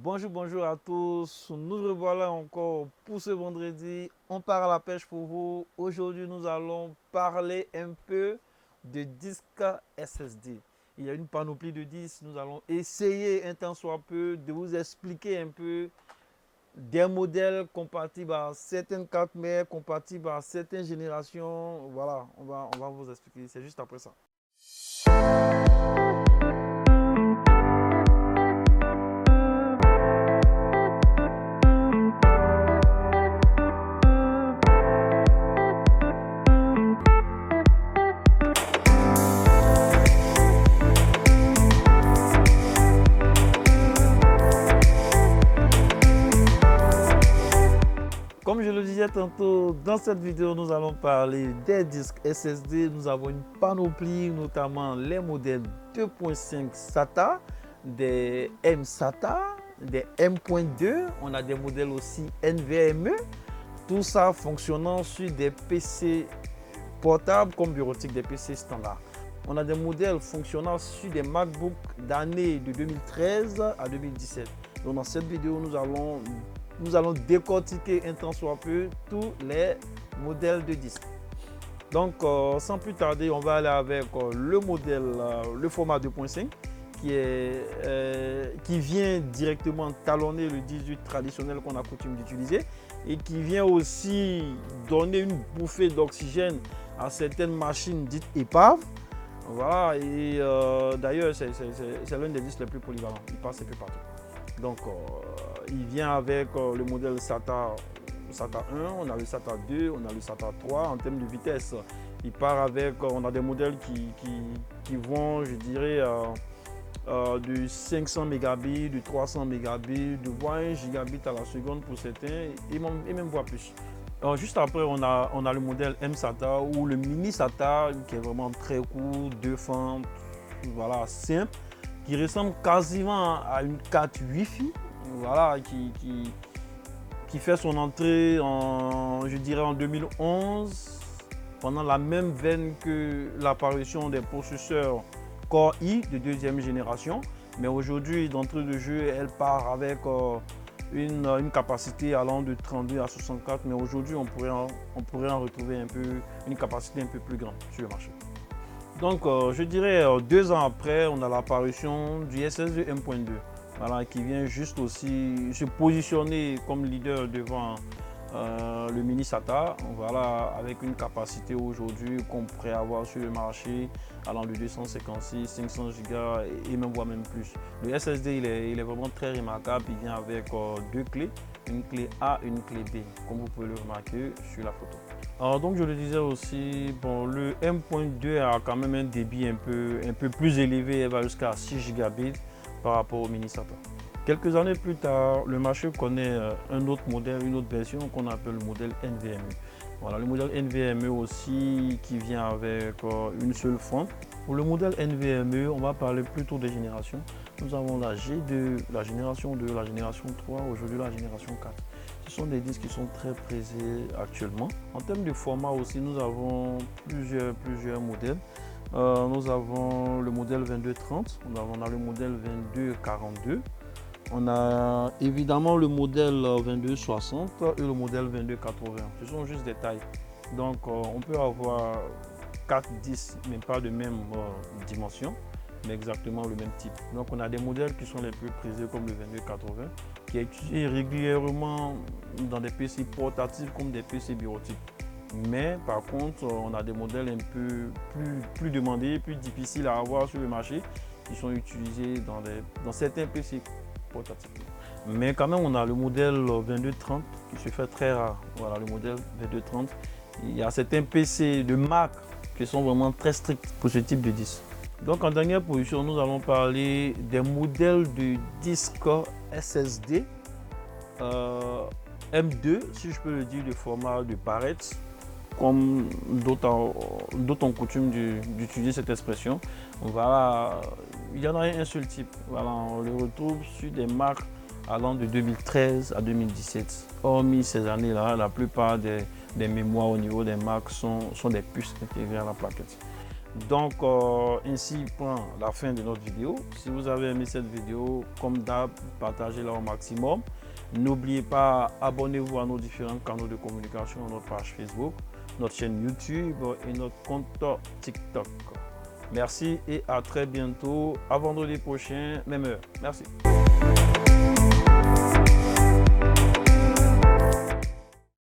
Bonjour à tous. Nous revoilà encore pour ce vendredi. On part à la pêche pour vous. Aujourd'hui, nous allons parler un peu de disques SSD. Il y a une panoplie de disques. Nous allons essayer un tant soit peu de vous expliquer un peu des modèles compatibles à certaines cartes mères, compatibles à certaines générations. Voilà, on va vous expliquer. C'est juste après ça. Comme je le disais tantôt, dans cette vidéo, nous allons parler des disques SSD. Nous avons une panoplie, notamment les modèles 2.5 SATA, des M SATA, des M.2. On a des modèles aussi NVMe. Tout ça fonctionnant sur des PC portables comme bureautiques, des PC standards. On a des modèles fonctionnant sur des MacBooks d'année de 2013 à 2017. Donc dans cette vidéo, nous allons décortiquer un tant soit peu tous les modèles de disques. Donc, sans plus tarder, on va aller avec le modèle, le format 2.5 qui vient directement talonner le 18 traditionnel qu'on a coutume d'utiliser et qui vient aussi donner une bouffée d'oxygène à certaines machines dites épaves. Voilà, et d'ailleurs, c'est l'un des disques les plus polyvalents. Il passe un peu partout. Donc, il vient avec le modèle SATA 1, on a le SATA 2, on a le SATA 3 en termes de vitesse. Il part avec, on a des modèles qui vont, je dirais, de 500 mégabits, de 300 mégabits, de voire 1 gigabit à la seconde pour certains, et même voire plus. Alors, juste après, on a le modèle M SATA ou le mini SATA qui est vraiment très court, 2 fentes, voilà, simple, qui ressemble quasiment à une carte Wi-Fi, voilà, qui fait son entrée je dirais en 2011, pendant la même veine que l'apparition des processeurs Core i de deuxième génération. Mais aujourd'hui, d'entrée de jeu, elle part avec une capacité allant de 32 à 64. Mais aujourd'hui, on pourrait en retrouver une capacité un peu plus grande sur le marché. Donc, je dirais 2 ans après, on a l'apparition du SSD M.2, voilà, qui vient juste aussi se positionner comme leader devant le mini SATA, voilà, avec une capacité aujourd'hui qu'on pourrait avoir sur le marché allant de 256, 500 Go et voire même plus. Le SSD, il est vraiment très remarquable. Il vient avec 2 clés, une clé A et une clé B, comme vous pouvez le remarquer sur la photo. Alors donc je le disais aussi, bon, le M.2 a quand même un débit un peu plus élevé, il va jusqu'à 6 gigabits par rapport au mini SATA. Quelques années plus tard, le marché connaît un autre modèle, une autre version qu'on appelle le modèle NVMe. Voilà, le modèle NVMe aussi qui vient avec une seule fente. Pour le modèle NVMe, on va parler plutôt des générations. Nous avons la G2, la génération 2, la génération 3, aujourd'hui la génération 4. Ce sont des disques qui sont très prisés actuellement. En termes de format aussi, nous avons plusieurs modèles. Nous avons le modèle 2230, on a le modèle 2242. On a évidemment le modèle 2260 et le modèle 2280. Ce sont juste des tailles. Donc on peut avoir 4 disques, mais pas de même dimension, mais exactement le même type. Donc on a des modèles qui sont les plus prisés comme le 2280, qui est utilisé régulièrement dans des PC portatifs comme des PC bureautiques. Mais par contre, on a des modèles un peu plus demandés, plus difficiles à avoir sur le marché, qui sont utilisés dans certains PC portatifs. Mais quand même, on a le modèle 2230 qui se fait très rare. Voilà, le modèle 2230. Il y a certains PC de marque qui sont vraiment très stricts pour ce type de disque. Donc en dernière position, nous allons parler des modèles de disques SSD M2, si je peux le dire, de format de barrette, comme d'autres ont coutume d'utiliser cette expression. Voilà, il y en a un seul type. Voilà, on le retrouve sur des marques allant de 2013 à 2017. Hormis ces années-là, la plupart des mémoires au niveau des marques sont des puces intégrées à la plaquette. Donc, ainsi prend la fin de notre vidéo. Si vous avez aimé cette vidéo, comme d'hab, partagez-la au maximum. N'oubliez pas, abonnez-vous à nos différents canaux de communication, notre page Facebook, notre chaîne YouTube et notre compte TikTok. Merci et à très bientôt. À vendredi prochain, même heure. Merci.